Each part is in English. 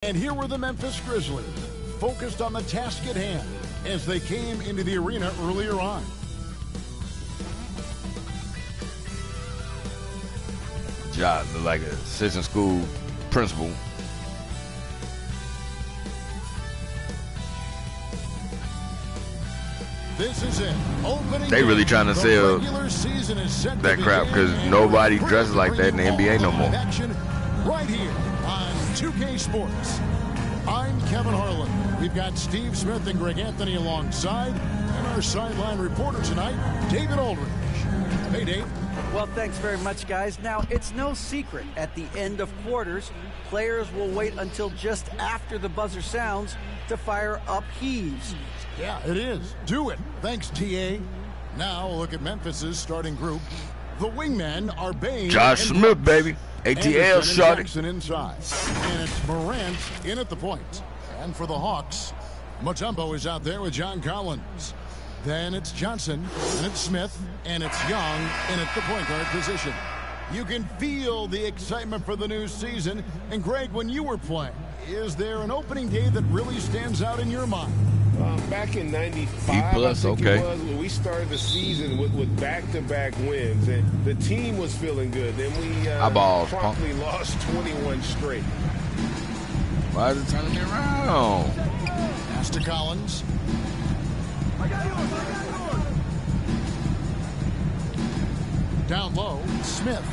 And here were the Memphis Grizzlies, focused on the task at hand as they came into the arena earlier on. Job like an assistant school principal. This is it. Opening they really trying to sell that crap because nobody dresses like that in the NBA no more. Right here on 2K Sports. I'm Kevin Harlan. We've got Steve Smith and Greg Anthony alongside, and our sideline reporter tonight, David Aldridge. Hey, Dave. Well, thanks very much, guys. Now, it's no secret at the end of quarters, players will wait until just after the buzzer sounds to fire up heaves. Yeah, it is. Do it. Thanks, TA. Now, a look at Memphis's starting group. The wingmen are Bain. Josh Smith, baby. ATL shot it. Inside. And it's Morant in at the point. And for the Hawks, Mutombo is out there with John Collins. Then it's Johnson, and it's Smith, and it's Young in at the point guard position. You can feel the excitement for the new season. And Greg, when you were playing, is there an opening day that really stands out in your mind? Back in '95, I think it was, when we started the season with back-to-back wins, and the team was feeling good. Then we promptly lost 21 straight. Why is it turning me around? Pass to Collins. Down low, Smith.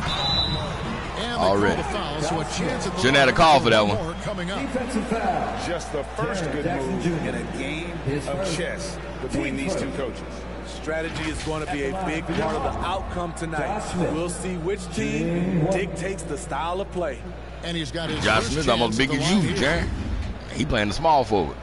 And already. Foul, so a chance at shouldn't have a call for that one. Coming up. Defensive foul. Just the first good move in a game of chess between these two coaches. Strategy is going to be a big part of the outcome tonight. We'll see which team dictates the style of play. And he's got his Josh Smith almost big as you, Jared. He playing the small forward.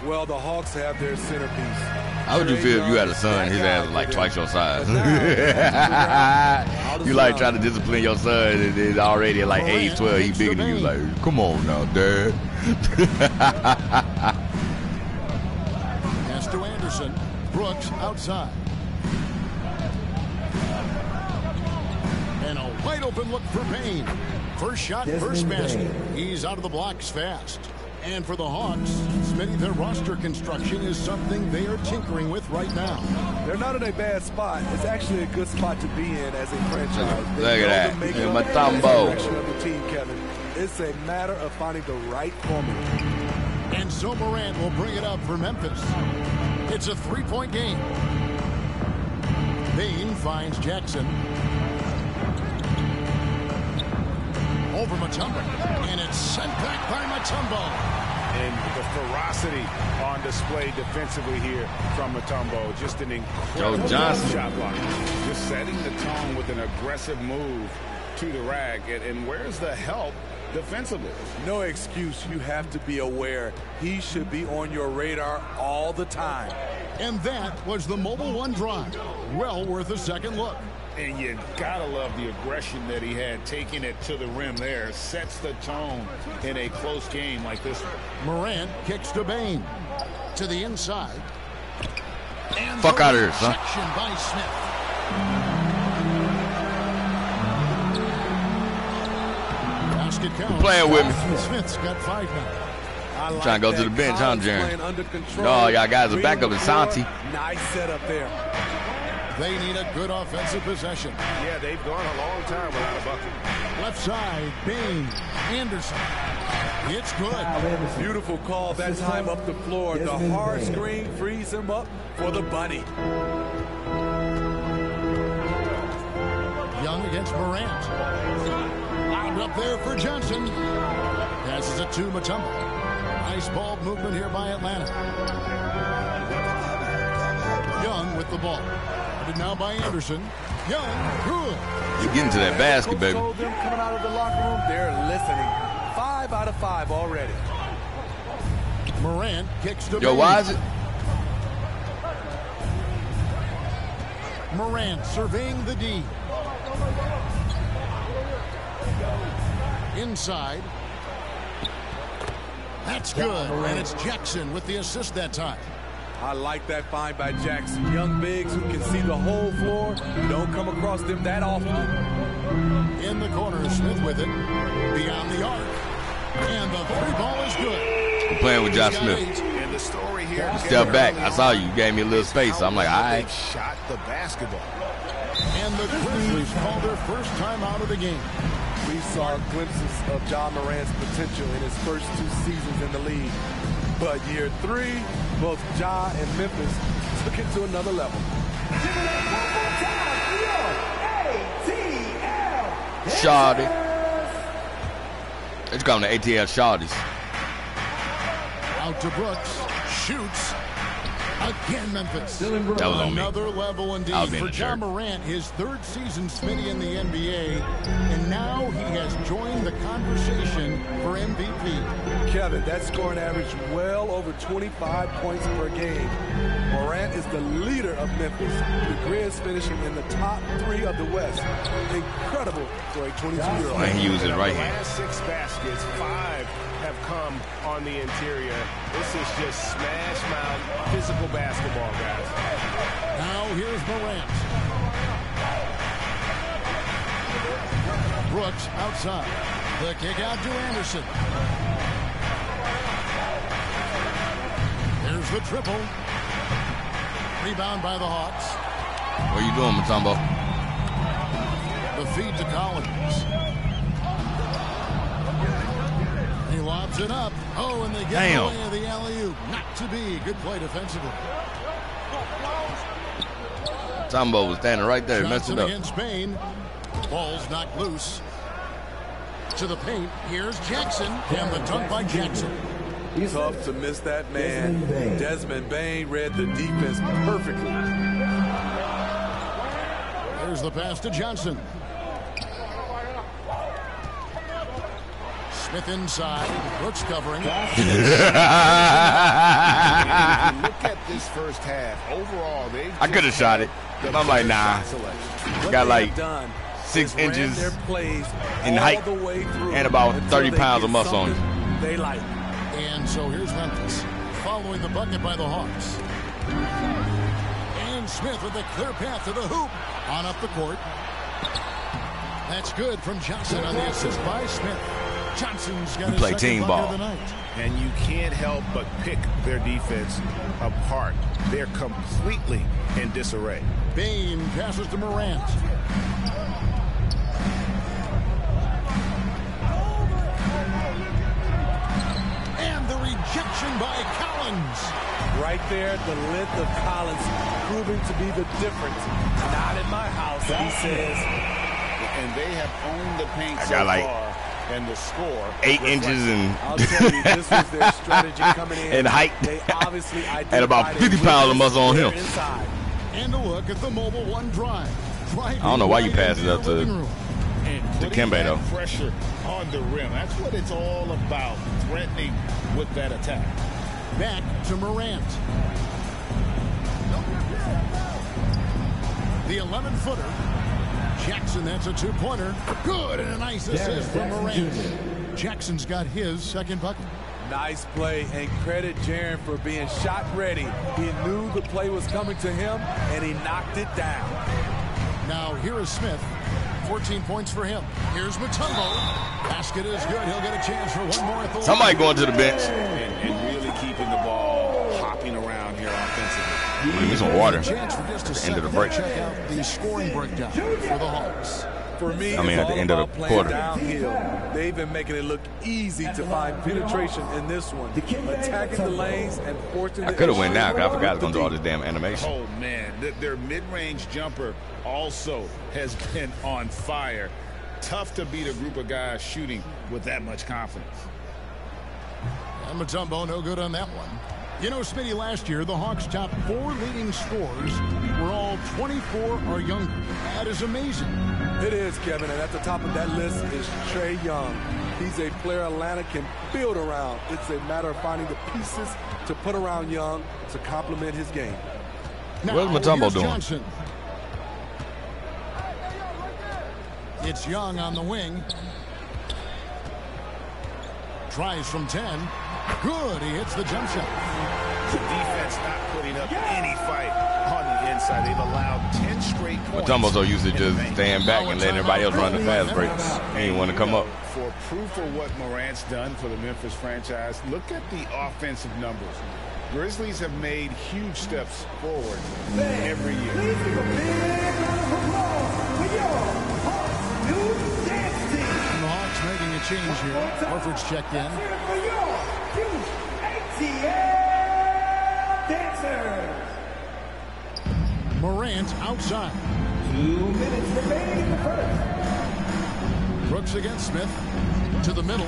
Well, the Hawks have their centerpiece. How would you feel if you had a son, his ass was like twice your size? You like trying to discipline your son, and then already at like age 12, he bigger than you. Like, come on now, Dad. Pass to Anderson. Brooks outside. And a wide open look for Payne. First shot, first basket. He's out of the blocks fast. And for the Hawks, Smitty, their roster construction is something they are tinkering with right now. They're not in a bad spot. It's actually a good spot to be in as a franchise. Look at that. Mutombo. It's a matter of finding the right formula. And so Morant will bring it up for Memphis. It's a three-point game. Bain finds Jackson. Over Mutombo, and it's sent back by Mutombo. And the ferocity on display defensively here from Mutombo. Just an incredible shot block. Just setting the tone with an aggressive move to the rack. And where's the help defensively? No excuse. You have to be aware. He should be on your radar all the time. And that was the Mobile One drive. Well worth a second look. And you gotta love the aggression that he had, taking it to the rim there. Sets the tone in a close game like this one. Morant kicks to Bain. To the inside. And fuck out of here, son. By Smith. Basket count. Playing with me. Smith's got 5 now. Trying to go to the bench, huh, Jaron? No, y'all guys are back up in Santi. Nice setup there. They need a good offensive possession. Yeah, they've gone a long time without a bucket. Left side, Bain, Anderson. It's good. Beautiful call that time up the floor. The hard screen frees him up for the bunny. Young against Morant. Lined up there for Johnson. Passes it to Mutombo. Nice ball movement here by Atlanta. Young with the ball. Now by Anderson. Young, good. You getting to that basket, baby. Them coming out of the locker room, they're listening. 5 out of 5 already. Morant kicks to Yo, why is it? Morant surveying the D. Inside. That's good. And it's Jackson with the assist that time. I like that find by Jackson. Young bigs who can see the whole floor. You don't come across them that often. In the corner, Smith with it. Beyond the arc. And the three ball is good. I'm playing with Josh Smith. And the story here. Step back. I saw you. Gave me a little space. I'm like, all right. Shot the basketball. And the Grizzlies call their first time out of the game. We saw glimpses of Ja Morant's potential in his first 2 seasons in the league. But year 3, both Ja and Memphis took it to another level. Shawty. Let's go on the ATL Shawties. Out to Brooks. Shoots. Again, Memphis. That was on me. Another level indeed for Ja Morant, his 3rd season Smitty in the NBA, and now he has joined the conversation for MVP. Kevin, that scoring average well over 25 points per game. Morant is the leader of Memphis. The Grizz finishing in the top 3 of the West. Incredible for a 22-year-old. And he uses right hand. Last 6 baskets, 5 have come on the interior. This is just smash mouth physical basketball, guys. Now here's Morant. Brooks outside. The kick out to Anderson. There's the triple. Rebound by the Hawks. What are you doing, Mutombo? The feed to Collins. He lobs it up. Oh, and they get away of the alley-oop. Not to be. Good play defensively. Mutombo was standing right there. Messed it up. Against Bain. Ball's knocked loose. To the paint. Here's Jackson. And the dunk by Jackson. Tough to miss that man. Desmond Bain read the defense perfectly. There's the pass to Johnson. Smith inside. Brooks covering. Look at this first half. Overall, I could have shot it. I'm like, nah. Got like 6 inches in height and about 30 pounds of muscle on it. They like. And so here's Memphis following the bucket by the Hawks. And Smith with a clear path to the hoop. On up the court. That's good from Johnson on the assist by Smith. Johnson's got his second bucket of the night. And you can't help but pick their defense apart. They're completely in disarray. Bain passes to Morant. And the rejection by Collins. Right there, the length of Collins proving to be the difference. Not in my house, he says. And they have owned the paint I got like far. And the score 8 inches in I'll tell you, this was their strategy coming in. and height. They obviously and about 50 pounds of muscle on him. Inside. And a look at the mobile one drive. I don't know why you pass it up to Kembe, though. Pressure on the rim. That's what it's all about. Threatening with that attack. Back to Morant. The 11-footer. Jackson, that's a 2-pointer. Good, and a nice assist from Morant. Jackson's got his second bucket. Nice play, and credit Jaren for being shot ready. He knew the play was coming to him, and he knocked it down. Now here is Smith. 14 points for him. Here's Mutombo. Basket is good. He'll get a chance for one more at the Somebody going to the bench. And really keeping the ball hopping around here offensively. Give me some water. Chance for just a End of the break. Check out the scoring breakdown for the Hawks. For me, I mean, at the end of the quarter. Downhill. They've been making it look easy to find penetration in this one. Attacking the lanes and forcing I could have went now because I forgot I was going to do all this damn animation. Oh, man. Their mid-range jumper also has been on fire. Tough to beat a group of guys shooting with that much confidence. And Mutombo no good on that one. You know, Smitty, last year, the Hawks' top 4 leading scorers were all 24 or younger. That is amazing. It is, Kevin, and at the top of that list is Trae Young. He's a player Atlanta can build around. It's a matter of finding the pieces to put around Young to complement his game. Now, What's Mutombo doing? Johnson. It's Young on the wing. Tries from 10. Good. He hits the jump shot. defense not putting up any fight on the inside. They've allowed 10 straight points. Mutombo's so used to just staying back and letting everybody else run the fast breaks. He ain't want to come up. For proof of what Morant's done for the Memphis franchise, look at the offensive numbers. Grizzlies have made huge steps forward every year. And the Hawks making a change here. Horford's checked in. Morant outside. 2 minutes remaining in the first. Brooks against Smith. To the middle.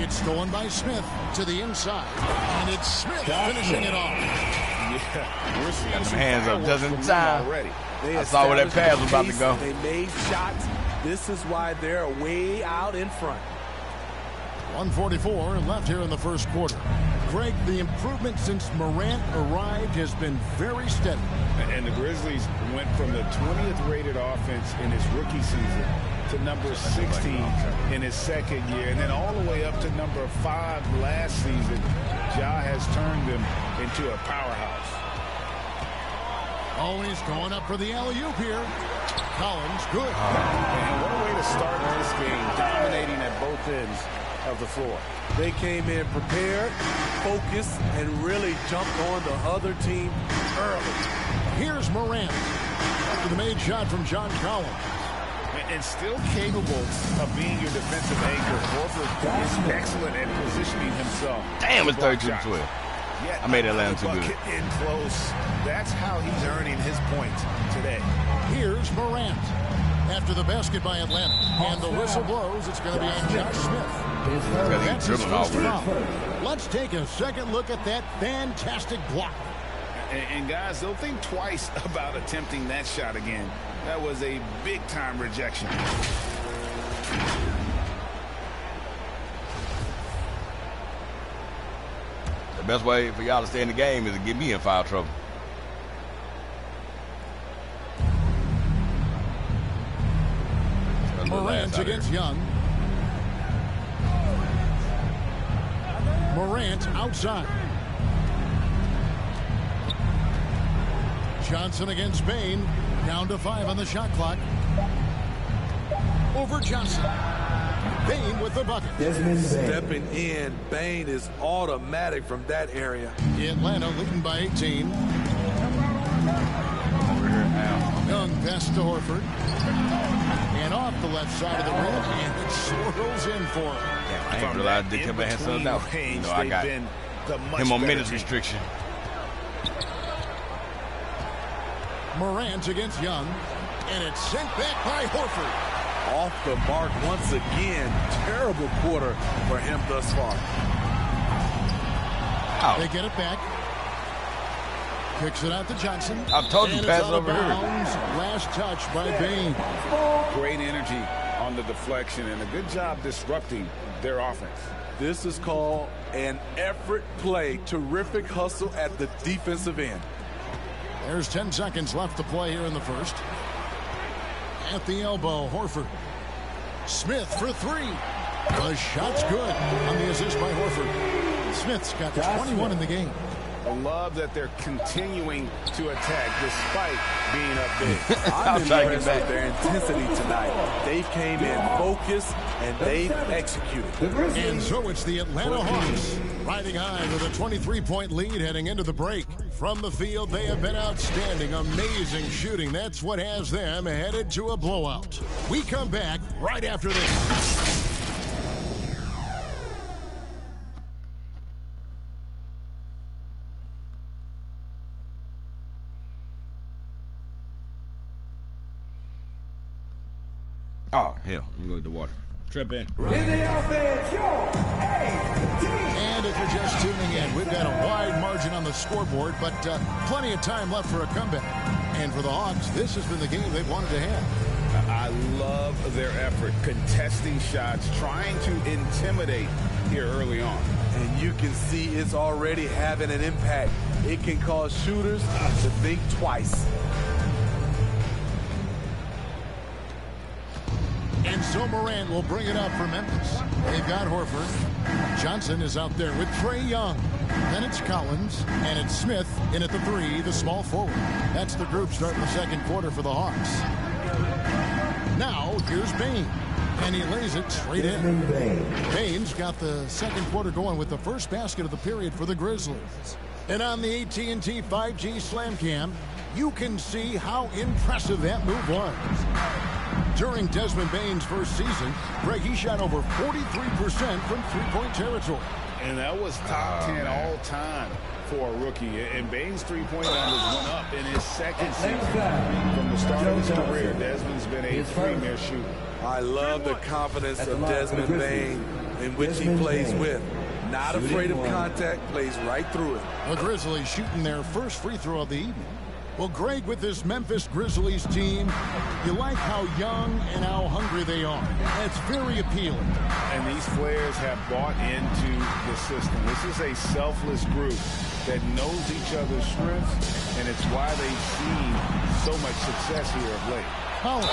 It's stolen by Smith to the inside. And it's Smith finishing it off. Yeah, we're seeing Got some them hands up just in fireworks time. already. I saw where that pass was about to go. They made shots. This is why they're way out in front. 1:44 left here in the first quarter. Greg, the improvement since Morant arrived has been very steady. And the Grizzlies went from the 20th rated offense in his rookie season to number 16 in his second year, and then all the way up to number 5 last season. Ja has turned them into a powerhouse. Oh, he's going up for the alley-oop here. Collins, good. And what a way to start this game, dominating at both ends of the floor. They came in prepared, focused, and really jumped on the other team early. Here's Morant after the made shot from John Collins. And still capable of being your defensive anchor. Horford is excellent at positioning himself. Damn, it's 32-12. I made Atlanta too good. In close. That's how he's earning his points today. Here's Morant after the basket by Atlanta. And the whistle blows. It's going to be on Josh Smith. That's his first foul. Let's take a second look at that fantastic block. And guys, they'll think twice about attempting that shot again. That was a big-time rejection. The best way for y'all to stay in the game is to get me in foul trouble. Morant against Young. Morant outside. Johnson against Bain. Down to 5 on the shot clock. Over Johnson. Bain with the bucket. Stepping in, Bain is automatic from that area. Atlanta leading by 18. Young pass to Horford. And off the left side of the rim, and it swirls in for him. I didn't realize Dick Kimber had something out. You know, I got him on minutes restriction. Morant against Young, and it's sent back by Horford. Off the mark once again. Terrible quarter for him thus far. Oh. They get it back. Kicks it out to Johnson. I told you, pass over here. Last touch by Bain. Great energy on the deflection and a good job disrupting their offense. This is called an effort play. Terrific hustle at the defensive end. There's 10 seconds left to play here in the first. At the elbow, Horford. Smith for 3. The shot's good on the assist by Horford. Smith's got 21 in the game. I love that they're continuing to attack despite being up big. I'm impressed with their intensity tonight. They came in focused and they've executed. And so it's the Atlanta Hawks riding high with a 23-point lead heading into the break. From the field, they have been outstanding. Amazing shooting. That's what has them headed to a blowout. We come back right after this. Oh, hell. Let me go get the water. Trip in. In the offense, your ATL. And if you're just tuning in, we've got a wide margin on the scoreboard, but plenty of time left for a comeback. And for the Hawks, this has been the game they've wanted to have. I love their effort, contesting shots, trying to intimidate here early on. And you can see it's already having an impact. It can cause shooters to think twice. And so Morant will bring it up for Memphis. They've got Horford. Johnson is out there with Trae Young. Then it's Collins, and it's Smith in at the 3, the small forward. That's the group starting the second quarter for the Hawks. Now, here's Bane, and he lays it straight in. Bane's got the second quarter going with the first basket of the period for the Grizzlies. And on the AT&T 5G Slam Cam, you can see how impressive that move was. During Desmond Bane's first season, Greg, he shot over 43% from three-point territory. And that was top 10 all time for a rookie. And Bane's three-point numbers went up in his second season. From the start of his career, Desmond's been a premier shooter. I love the confidence of Desmond Bane in which he plays with. Not afraid of contact, plays right through it. The Grizzlies shooting their first free throw of the evening. Well, Greg, with this Memphis Grizzlies team, you like how young and how hungry they are. That's very appealing. And these players have bought into the system. This is a selfless group that knows each other's strengths, and it's why they've seen so much success here of late. Collins,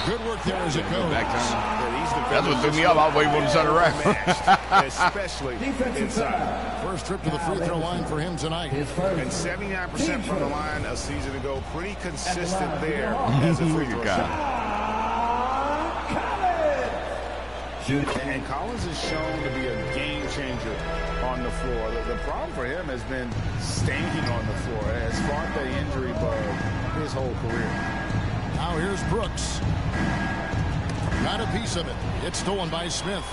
good work there as it goes. Back time. That's what threw me up. I was waiting for him to turn around. Especially inside. First trip to the free throw line for him tonight. And 79% from the line a season ago. Pretty consistent there as a free throw shot. And Collins is shown to be a game changer on the floor. The problem for him has been staying on the floor. It has fought the injury bug his whole career. Now here's Brooks. Got a piece of it. It's stolen by Smith.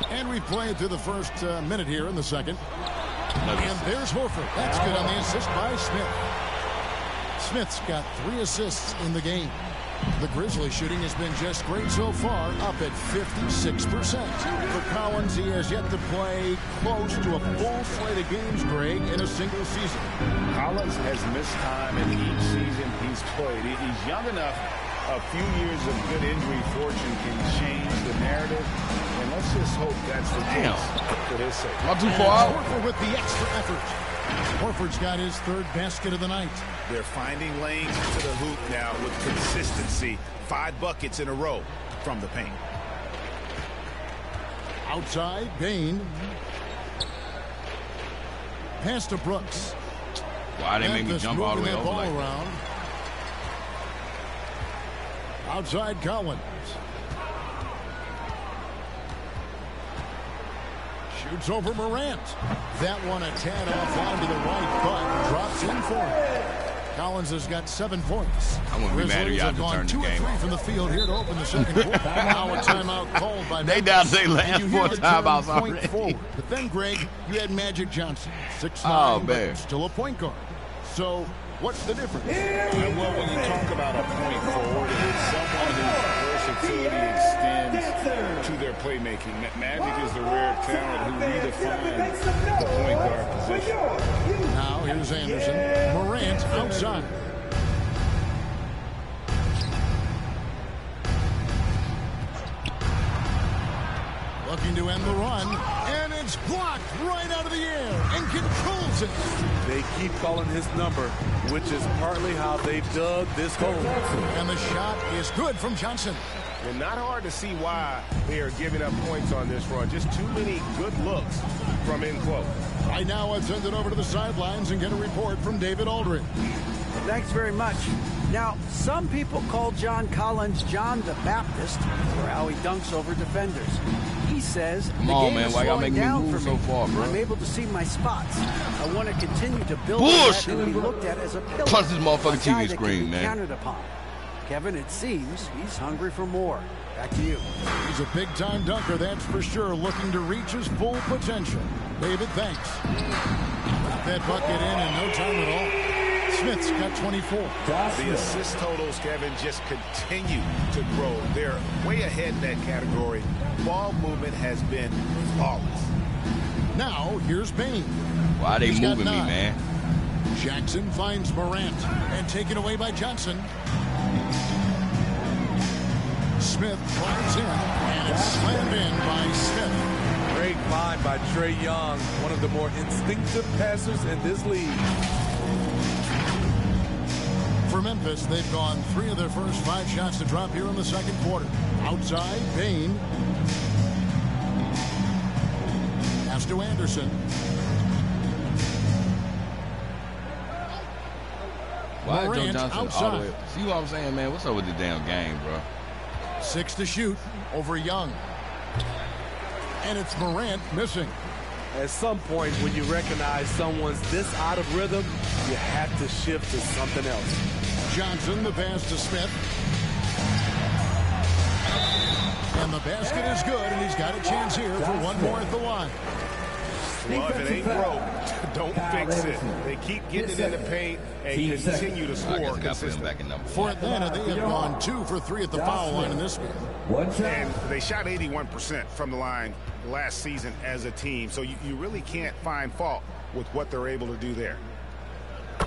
And we played through the first minute here in the second. And there's Horford. That's good on the assist by Smith. Smith's got 3 assists in the game. The Grizzlies shooting has been just great so far, up at 56%. For Collins, he has yet to play close to a full slate of games, Greg, in a single season. Collins has missed time in each season he's played. He's young enough. A few years of good injury fortune can change the narrative. And let's just hope that's the case for his sake. Not too far out. Horford with the extra effort. Horford's got his 3rd basket of the night. They're finding lanes to the hoop now with consistency. 5 buckets in a row from the paint. Outside, Bane. Pass to Brooks. Why they make me jump all the way over like around. Outside, Collins. Shoots over Morant. That one a tad off line to the right, but drops in for him. Collins has got 7 points. I wouldn't be mad if y'all to turn the 2 game or 3 from the field here to open the second quarter. Now a timeout called by They Memphis. down to their last 4 timeouts already. Forward. But then, Greg, you had Magic Johnson, 6'9", Oh, man. but still a point guard. So what's the difference? Well, when you talk about a point forward, it's someone whose versatility extends to their playmaking. Magic is the rare talent who redefines the point guard position. Now here's Anderson. Morant outside. Looking to end the run, and it's blocked right out of the air and controls it. They keep calling his number, which is partly how they've dug this hole. And the shot is good from Johnson. And not hard to see why they are giving up points on this run. Just too many good looks from in close. Right now, I've sent it over to the sidelines and get a report from David Aldridge. Thanks very much. Now, some people call John Collins John the Baptist for how he dunks over defenders. He says, Come on, man. Why y'all make me move so far, bro? I'm able to see my spots. I want to continue to build Bullshit. that and be looked at as a pillar. Plus this motherfucking a guy TV that screen, can be man. counted upon. Kevin, it seems he's hungry for more. Back to you. He's a big-time dunker, that's for sure, looking to reach his full potential. David, thanks. Got that bucket in no time at all. Smith's got 24. The assist totals, Kevin, just continue to grow. They're way ahead in that category. Ball movement has been flawless. Now, here's Bane. Why are they He's got moving me, 9. man? Jackson finds Morant and taken away by Johnson. Smith flies in, and it's slammed in by Smith. Great find by Trae Young, one of the more instinctive passers in this league. For Memphis, they've gone 3 of their first 5 shots to drop here in the second quarter. Outside, Bain. Pass to Anderson. Why Morant is Joe Johnson outside. all the way? See what I'm saying, man? What's up with the damn game, bro? 6 to shoot over Young. And it's Morant missing. At some point, when you recognize someone's this out of rhythm, you have to shift to something else. Johnson, the pass to Smith. And the basket is good, and he's got a chance here for one more at the line. Well, if it ain't broke, don't fix it. They keep getting it in the paint and continue to score consistently. For Atlanta, they have gone 2 for 3 at the foul line in this game. And they shot 81% from the line last season as a team, so you really can't find fault with what they're able to do there.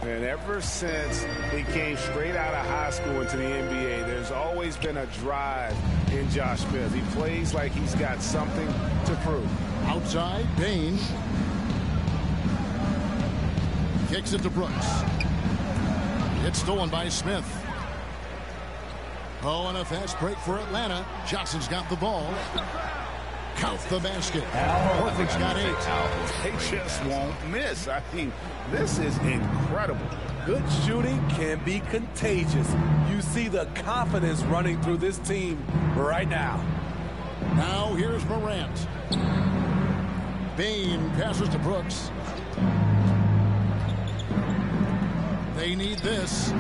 And ever since he came straight out of high school into the NBA, there's always been a drive in Josh Smith. He plays like he's got something to prove. Outside, Bain. Kicks it to Brooks. It's stolen by Smith. Oh, and a fast break for Atlanta. Johnson's got the ball. Count the basket. Horford's got 8. They just won't miss. I mean, this is incredible. Good shooting can be contagious. You see the confidence running through this team right now. Now here's Morant. Bain passes to Brooks. They need this.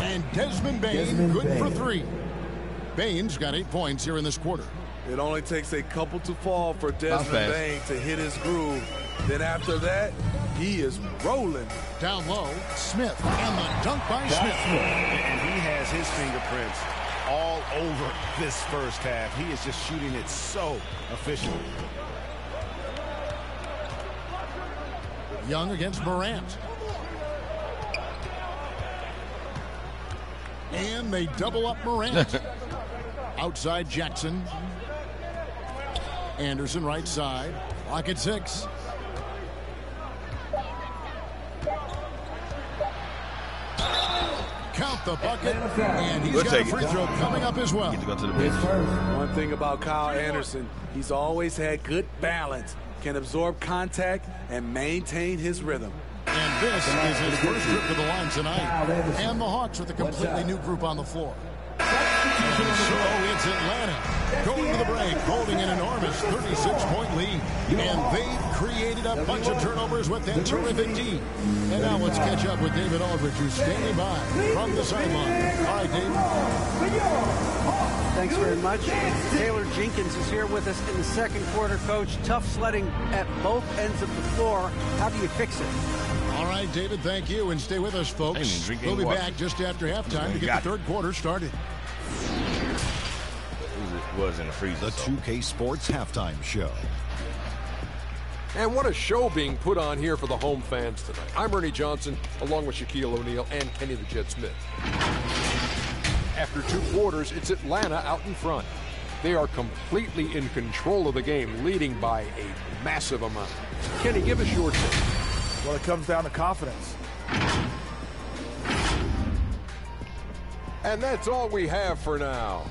And Desmond Bain, good for 3. Bain's got 8 points here in this quarter. It only takes a couple to fall for Desmond Bain to hit his groove. Then after that, he is rolling. Down low, Smith, and the dunk by Smith. And he has his fingerprints all over this first half. He is just shooting it so efficiently. Young against Morant. And they double up Morant. Outside Jackson. Anderson right side. Clock at 6. Count the bucket. And he's got a free throw coming up as well. Get to go to the bench. One thing about Kyle Anderson, he's always had good balance, can absorb contact and maintain his rhythm. And this is his first trip to the line tonight. And the Hawks with a completely new group on the floor. And so it's Atlanta going to the break, holding an enormous 36-point lead. And they've created a bunch of turnovers with that terrific team. And now let's catch up with David Aldridge, who's standing by from the sideline. All right, David. Thanks very much. Taylor Jenkins is here with us in the second quarter, Coach. Tough sledding at both ends of the floor. How do you fix it? All right, David, thank you. And stay with us, folks. We'll be back just after halftime to get the third quarter started. It was in the freezer. The 2K Sports Halftime Show. And what a show being put on here for the home fans tonight. I'm Ernie Johnson, along with Shaquille O'Neal and Kenny the Jet Smith. After 2 quarters, it's Atlanta out in front. They are completely in control of the game, leading by a massive amount. Kenny, give us your take. Well, it comes down to confidence. And that's all we have for now.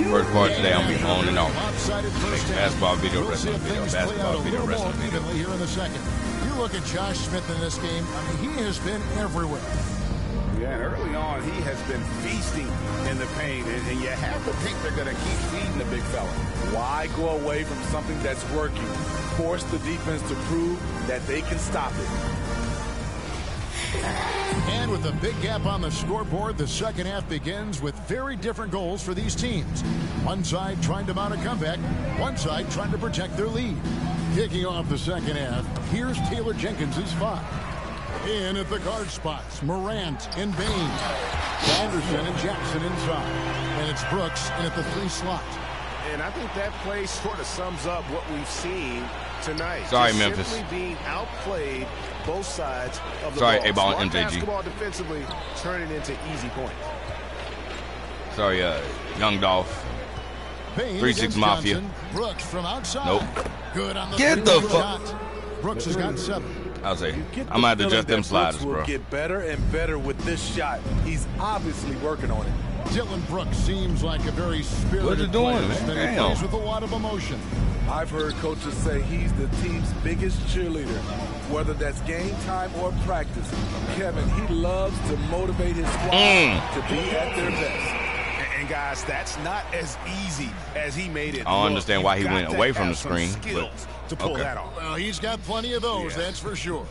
First part today, I'm be on and off. Basketball video, wrestling video, basketball video, wrestling video. Here in the second. You look at Josh Smith in this game. I mean, he has been everywhere. Yeah, and early on, he has been feasting in the paint, and you have to think they're going to keep feeding the big fella. Why go away from something that's working? Force the defense to prove that they can stop it. And with a big gap on the scoreboard, the second half begins with very different goals for these teams. One side trying to mount a comeback, one side trying to protect their lead. Kicking off the second half, here's Taylor Jenkins' 5. In at the guard spots, Morant and Bain. Anderson and Jackson inside. And it's Brooks in at the 3 slot. And I think that play sort of sums up what we've seen tonight. Sorry, just Memphis. Simply being outplayed both sides of the ball. Sorry, A-Ball and MJG. Basketball defensively turning into easy points. Sorry, Young Dolph. Payne 3-6 Mafia. Johnson. Brooks from outside. Nope. Good on the Get the shot. Brooks has got 7. I'll say, I'm going to have to adjust them sliders, will bro. Get better and better with this shot. He's obviously working on it. Dylan Brooks seems like a very spirited What you doing, player. man? He plays with a lot of emotion. I've heard coaches say he's the team's biggest cheerleader, whether that's game time or practice. Kevin, he loves to motivate his squad to be at their best. And guys, that's not as easy as he made it. I don't understand why he You've went got away to from the have some screen, skills but- to pull okay. that off. Well, he's got plenty of those, that's for sure.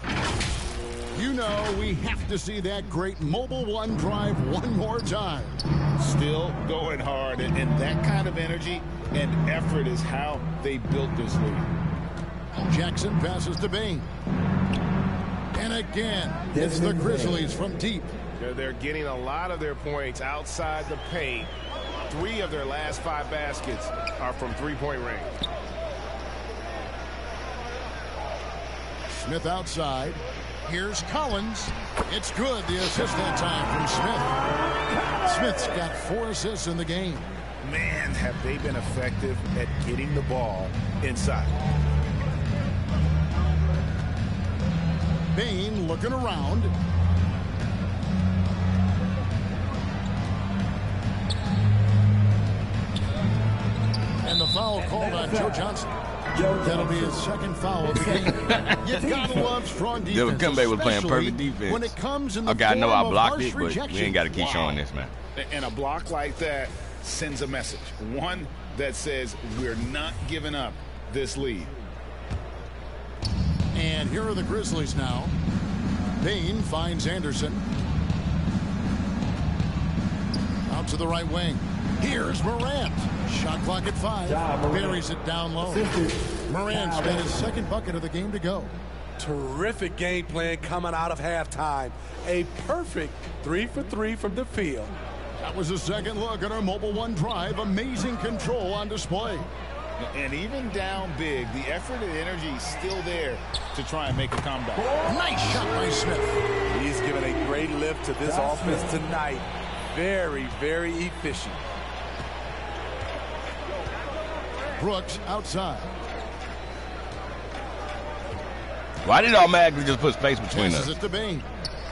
You know, we have to see that great mobile one drive one more time. Still going hard, and that kind of energy and effort is how they built this lead. Jackson passes to Bain. And again, it's the Grizzlies from deep. They're getting a lot of their points outside the paint. 3 of their last 5 baskets are from three-point range. Smith outside. Here's Collins. It's good. The assist that time from Smith. Smith's got 4 assists in the game. Man, have they been effective at getting the ball inside. Bain looking around. And the foul called on Joe Johnson. That'll be his 2nd foul of the game. You gotta love strong defense. Gumbe was playing perfect defense. When it comes in the Okay, I know I form of blocked harsh it, but we rejection. ain't got to keep showing this, man. And a block like that sends a message. One that says we're not giving up this lead. And here are the Grizzlies now. Bain finds Anderson. Out to the right wing. Here's Morant. Shot clock at 5. Buries it down low. Morant's got his 2nd bucket of the game to go. Terrific game plan coming out of halftime. A perfect 3 for 3 from the field. That was a second look at our mobile one drive. Amazing control on display. And even down big, the effort and energy is still there to try and make a comeback. Nice shot by Smith. He's given a great lift to this offense tonight. Very, very efficient. Brooks outside. Why did automatically just put space between Passes us? it to Bain.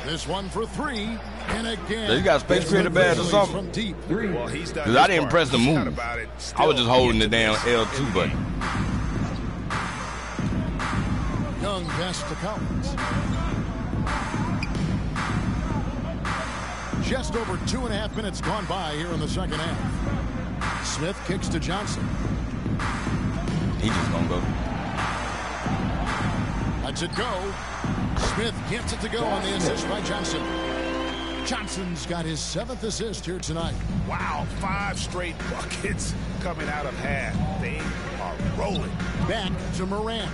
This one for 3. And again. So you got space creator badge or something? From deep. Well, he's done Because I didn't press the move. I was just holding the damn L2 button. Young pass to Collins. Just over 2.5 minutes gone by here in the 2nd half. Smith kicks to Johnson. He just gonna go. Lets it go. Smith gets it to go on the assist by Johnson. Johnson's got his 7th assist here tonight. Wow, 5 straight buckets coming out of half. They are rolling. Back to Morant.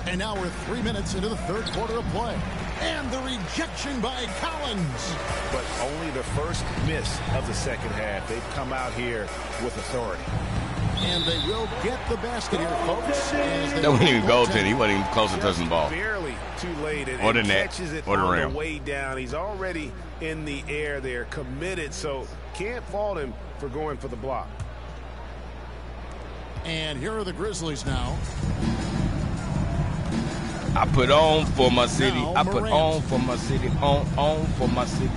And now we're 3 minutes into the 3rd quarter of play. And the rejection by Collins. But only the first miss of the 2nd half. They've come out here with authority. And they will get the basket here, folks. That wasn't even goaltending. He wasn't even close to touching the ball. Barely too late. Or the net. Catches it Or the on rim. the way down. He's already in the air there, committed. So can't fault him for going for the block. And here are the Grizzlies now. I put on for my city. Now, I put Morant. on for my city. On for my city.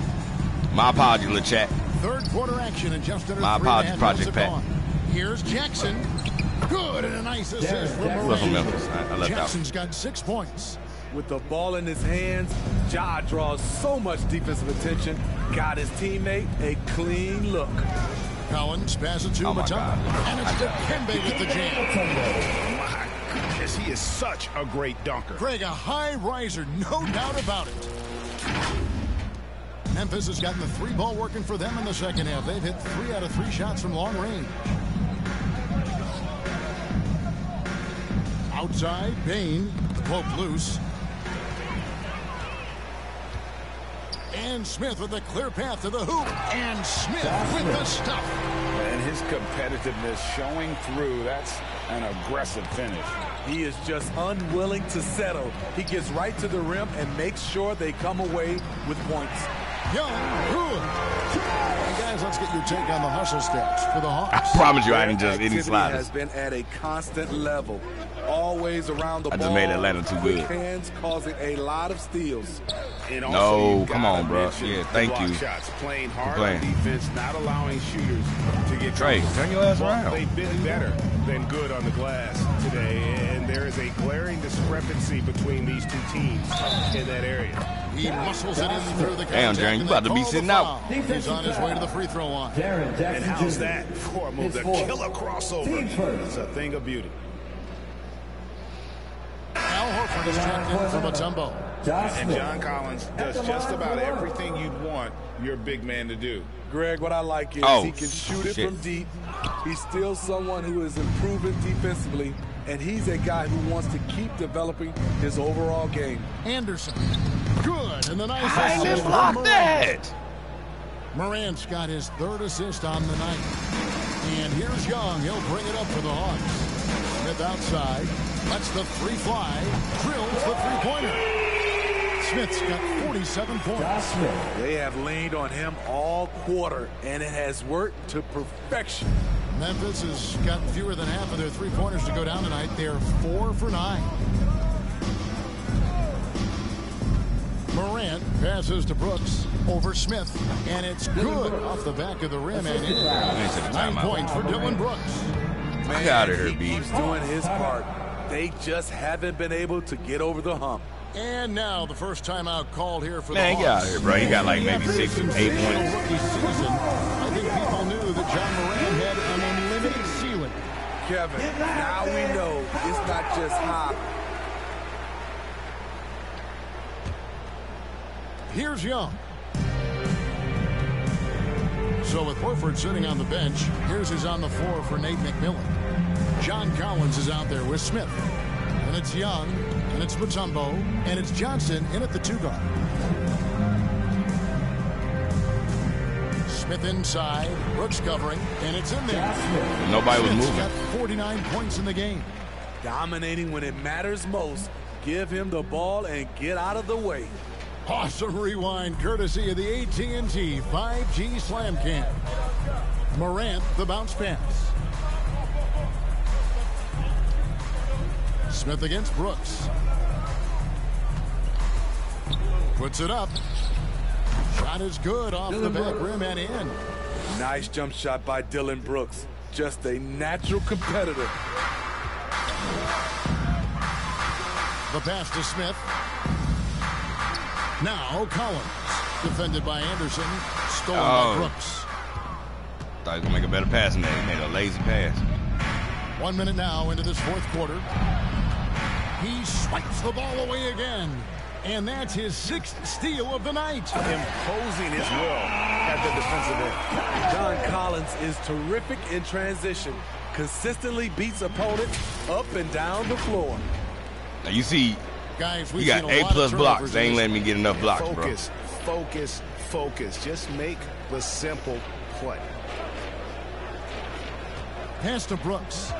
My apologies, little chat. 3rd quarter action in just under My 3.5 apologies, Project minutes Pat. gone. Here's Jackson. Good, and a nice assist from He was Morant. from Memphis. I left out. Jackson's got 6 points. With the ball in his hands, Ja draws so much defensive attention. Got his teammate a clean look. Collins passes it to Oh, my Mutombo. God. And it's Dikembe with the jam. My goodness, he is such a great dunker. Greg, a high riser, no doubt about it. Memphis has gotten the 3-ball working for them in the 2nd half. They've hit 3 out of 3 shots from long range. Outside, Bain, poke loose. And Smith with a clear path to the hoop. And Smith with the stuff. And his competitiveness showing through. That's an aggressive finish. He is just unwilling to settle. He gets right to the rim and makes sure they come away with points. Young, good. And guys, let's get your take on the hustle stats for the Hawks. I promise you I didn't just any Activity sliders. has been at a constant level. Always around the ball. I just made Atlanta too good. Hands causing a lot of steals. And No, come on, bro. Yeah, thank you. Shots, playing hard on defense, not allowing shooters to get Trey, turn your ass around. They've been better than good on the glass today, and there is a glaring discrepancy between these two teams in that area. He muscles it in through the Damn, Darren, you about to be sitting out. He's on his way to the free throw line. And how's that for a move? The killer crossover. It's a thing of beauty. Al Horford is checked in from Mutombo. And John Collins does just about everything you'd want your big man to do. Greg, what I like is he can shoot it from deep. He's still someone who is improving defensively, and he's a guy who wants to keep developing his overall game. Anderson, good, and the nice I assist just from blocked Morant. that. Morant's got his third assist on the night. And here's Young. He'll bring it up for the Hawks. Smith outside. Lets the three fly. Drills the three-pointer. Smith's got 47 points. They have leaned on him all quarter, and it has worked to perfection. Memphis has got fewer than half of their three-pointers to go down tonight. They're 4 for 9. Morant passes to Brooks over Smith, and it's good off the back of the rim and in. 9 points for Dylan Brooks. Get out of here, B. He's doing his part. They just haven't been able to get over the hump. And now the first timeout called here for Man, the get out Hawks. of here, bro. You got like maybe 6 or 8 points. Rookie season, I think people knew that John Morant had an unlimited ceiling. Kevin, now we know it's not just hop. Here's Young. So with Horford sitting on the bench, here's who's on the floor for Nate McMillan. John Collins is out there with Smith. And it's Young, and it's Mutombo, and it's Johnson in at the 2-guard. Smith inside, Brooks covering, and it's in there. Nobody was Smith's moving. got 49 points in the game. Dominating when it matters most. Give him the ball and get out of the way. Awesome rewind courtesy of the AT&T 5G Slam Cam. Morant, the bounce pass. Smith against Brooks. Puts it up. Shot is good off the back rim and in. Nice jump shot by Dylan Brooks. Just a natural competitor. The pass to Smith. Now Collins. Defended by Anderson. Stolen by Brooks. Thought he was going to make a better pass than that. He made a lazy pass. 1 minute now into this fourth quarter. He swipes the ball away again. And that's his 6th steal of the night. Imposing his will at the defensive end. John Collins is terrific in transition. Consistently beats opponents up and down the floor. Now you see, guys, you got A+ blocks. They ain't letting me get enough blocks, bro. Focus, focus, focus. Just make the simple play. Pass to Brooks.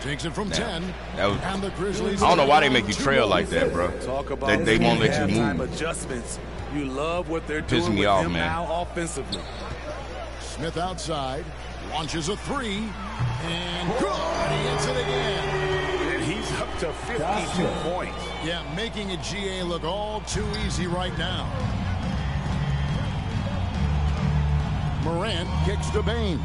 Takes it from 10. And the Grizzlies. I don't know why they make you trail like that, bro. Talk about They won't let you halftime move. adjustments. You love what they're Pissing doing me with off, him man. now offensively. Smith outside. Launches a 3. And good. He hits it again. And he's up to 52 points. Yeah, making a GA look all too easy right now. Morant kicks to Bain.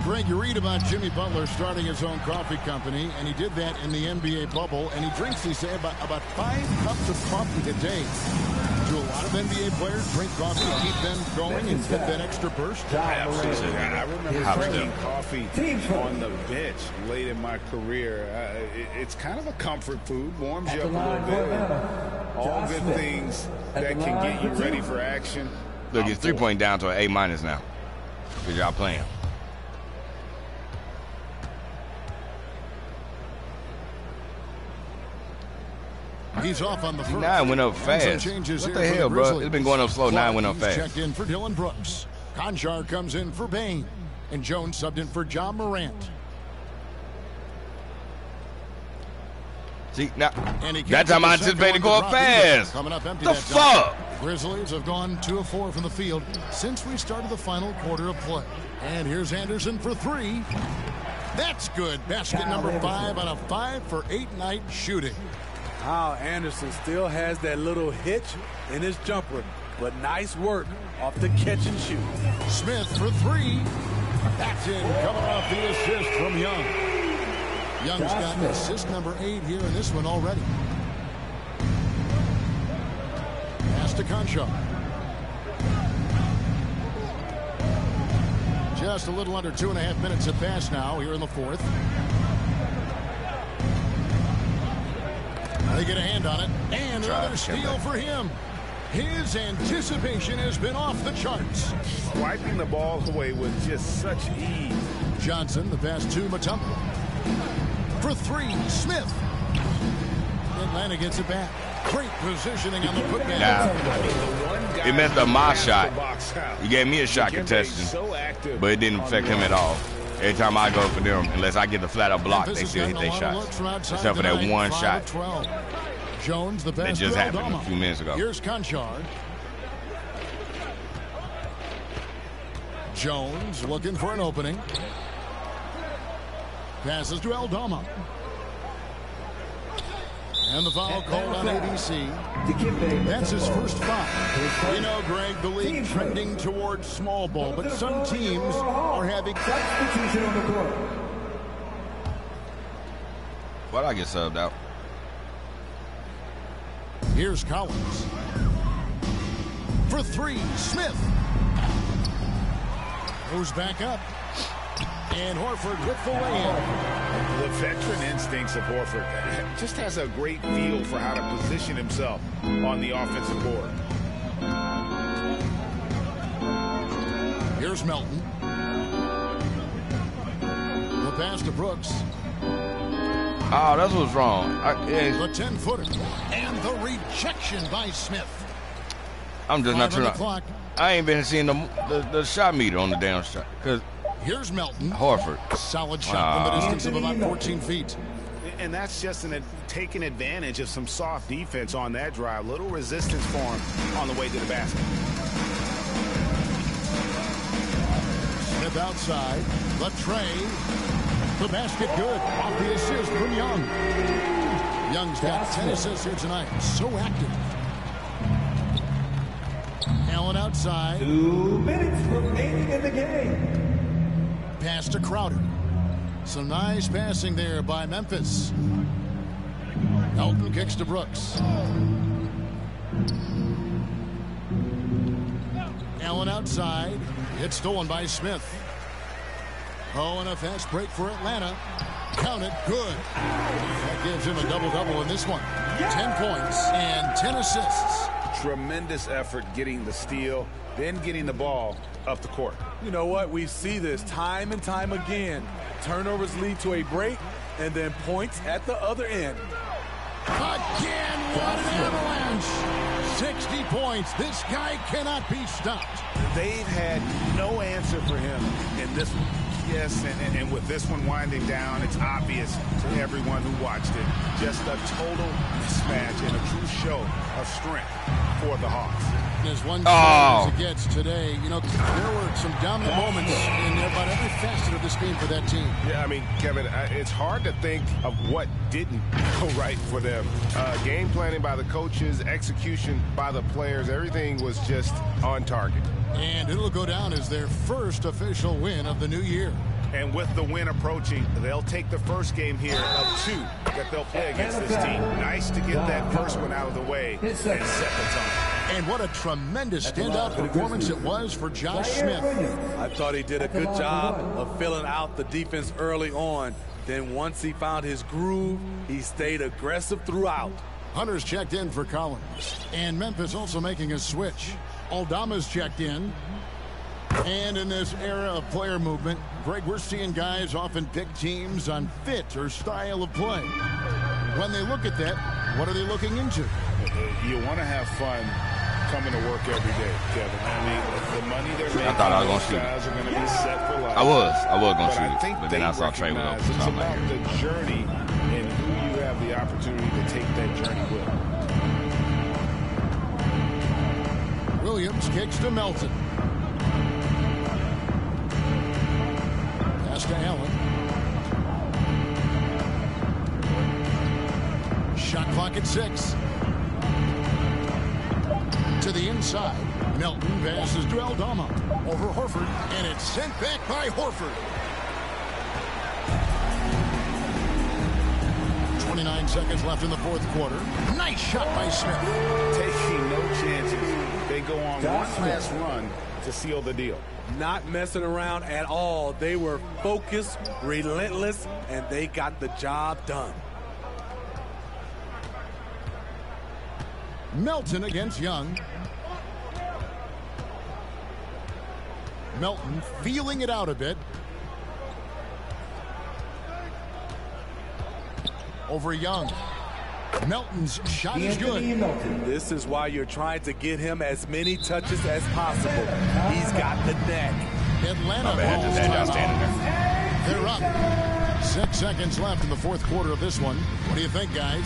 Greg, you read about Jimmy Butler starting his own coffee company, and he did that in the NBA bubble, and he drinks, they say, about 5 cups of coffee a day. Do a lot of NBA players drink coffee to keep them going and get that extra burst? Absolutely. I remember drinking coffee on the bench late in my career. It's kind of a comfort food, warms you up a little bit. All good things that can get you ready for action. Look, it's 3-point down to an A- now. Because y'all playing. He's off on the first. 9 went up fast. What the hell, bro? It's been going up slow. 9 went up fast. Checked in for Dylan Brooks. Conchar comes in for Bain. And Jones subbed in for John Morant. See, now, that time I anticipated going fast. Coming up empty the fuck? Grizzlies have gone 2 of 4 from the field since we started the final quarter of play. And here's Anderson for 3. That's good. Basket number 5 on a 5 for 8 night shooting. Wow, Anderson still has that little hitch in his jumper, but nice work off the catch and shoot. Smith for 3. That's in, coming off the assist from Young. Young's got assist number 8 here in this one already. Pass to Concho. Just a little under 2.5 minutes have passed now here in the fourth. They get a hand on it, and another steal for him. His anticipation has been off the charts. Swiping the ball away with just such ease. Johnson, the pass to Mutombo. For 3, Smith. Atlanta gets it back. Great positioning on the putback. Nah, it messed up my shot. He gave me a shot contesting, but it didn't affect him at all. Every time I go for them, unless I get the flat out block, they still hit their shots. Except for that one shot Jones, the that just happened a few minutes ago. Here's Conchard. Jones looking for an opening. Passes to Aldama. And the foul called on ABC. That's his first foul. You know, Greg, the league trending towards small ball, but some teams are having substitution on the court. Why'd I get subbed out? Here's Collins. For 3, Smith. Goes back up. And Horford with the lay-in. The veteran instincts of Horford just has a great feel for how to position himself on the offensive board. Here's Melton. The pass to Brooks. Oh, that's what's wrong. The 10-footer. And the rejection by Smith. I'm just not trying. I ain't been seeing the shot meter on the down shot. Because here's Melton. Horford. Solid shot from the distance of about 14 feet. And that's just taking advantage of some soft defense on that drive. Little resistance for him on the way to the basket. Smith outside. The tray. The basket good. Off the assist from Young. Young's got 10 assists here tonight. So active. Allen outside. 2 minutes remaining in the game. Pass to Crowder. Some nice passing there by Memphis. Elton kicks to Brooks. Allen outside. It's stolen by Smith. Oh, and a fast break for Atlanta. Count it. Good. That gives him a double-double in this one. 10 points and 10 assists. Tremendous effort getting the steal, then getting the ball up the court. You know what? We see this time and time again. Turnovers lead to a break, and then points at the other end. Again, what an avalanche. 60 points. This guy cannot be stopped. They've had no answer for him in this one. Yes, and with this one winding down, it's obvious to everyone who watched it. Just a total mismatch and a true show of strength for the Hawks. As one as it gets today, you know, there were some dominant moments in about every facet of this game for that team. Yeah, I mean, Kevin, it's hard to think of what didn't go right for them. Game planning by the coaches, execution by the players, everything was just on target. And it'll go down as their first official win of the new year. And with the win approaching, they'll take the first game here of 2 that they'll play against this team. Nice to get that first one out of the way and set the tone. And what a tremendous standout performance it was for Josh Smith. I thought he did a good job of filling out the defense early on. Then once he found his groove, he stayed aggressive throughout. Hunter's checked in for Collins. And Memphis also making a switch. Aldama's checked in. And in this era of player movement, Greg, we're seeing guys often pick teams on fit or style of play. When they look at that, what are they looking into? You want to have fun coming to work every day, Kevin. I mean, the money they're making, I thought I was going to shoot guys are going to be set for life. I was going to shoot it, but then I saw Trey was It's about the journey and who you have the opportunity to take that journey with him. Williams kicks to Melton. Pass to Allen. Shot clock at 6. To the inside. Melton passes to Aldama. Over Horford. And it's sent back by Horford. 29 seconds left in the fourth quarter. Nice shot by Smith. Taking no chances. They go on one last run to seal the deal. Not messing around at all. They were focused, relentless, and they got the job done. Melton against Young. Melton feeling it out a bit. Over Young. Melton's shot is good. This is why you're trying to get him as many touches as possible. He's got the neck. Atlanta. They're up. 6 seconds left in the fourth quarter of this one. What do you think, guys?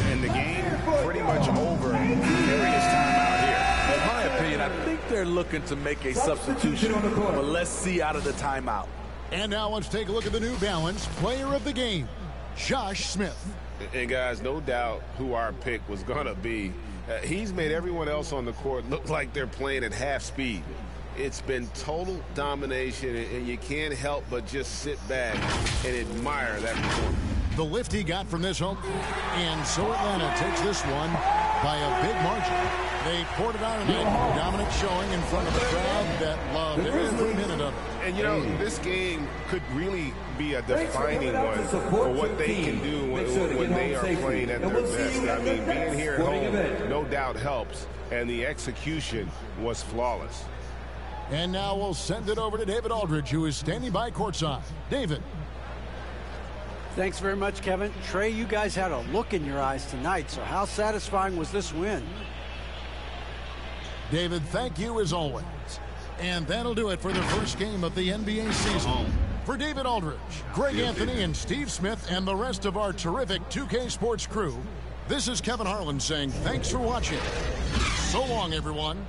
And the game pretty much over. There is timeout here. In my opinion, I think they're looking to make a substitution. But let's see out of the timeout. And now let's take a look at the New Balance player of the game, Josh Smith. And guys, no doubt who our pick was going to be. He's made everyone else on the court look like they're playing at half speed. It's been total domination, and you can't help but just sit back and admire that performance. The lift he got from this home, and so Atlanta takes this one by a big margin. They poured it out tonight, dominant showing in front of a crowd that loved every minute of it. And, you know, this game could really be a defining one for what they can do when they are playing at their best. I mean, being here at home no doubt helps, and the execution was flawless. And now we'll send it over to David Aldridge, who is standing by courtside. David. Thanks very much, Kevin. Trey, you guys had a look in your eyes tonight, so how satisfying was this win? David, thank you as always. And that'll do it for the first game of the NBA season. For David Aldridge, Greg Anthony, and Steve Smith, and the rest of our terrific 2K Sports crew, this is Kevin Harlan saying thanks for watching. So long, everyone.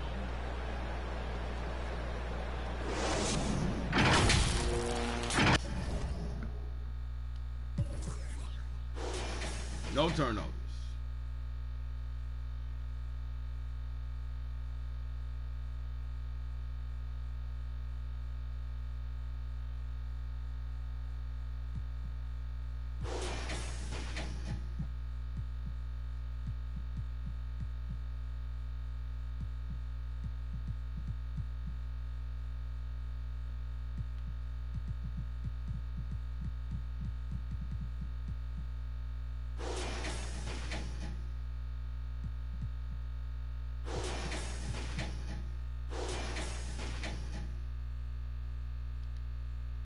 No turnover.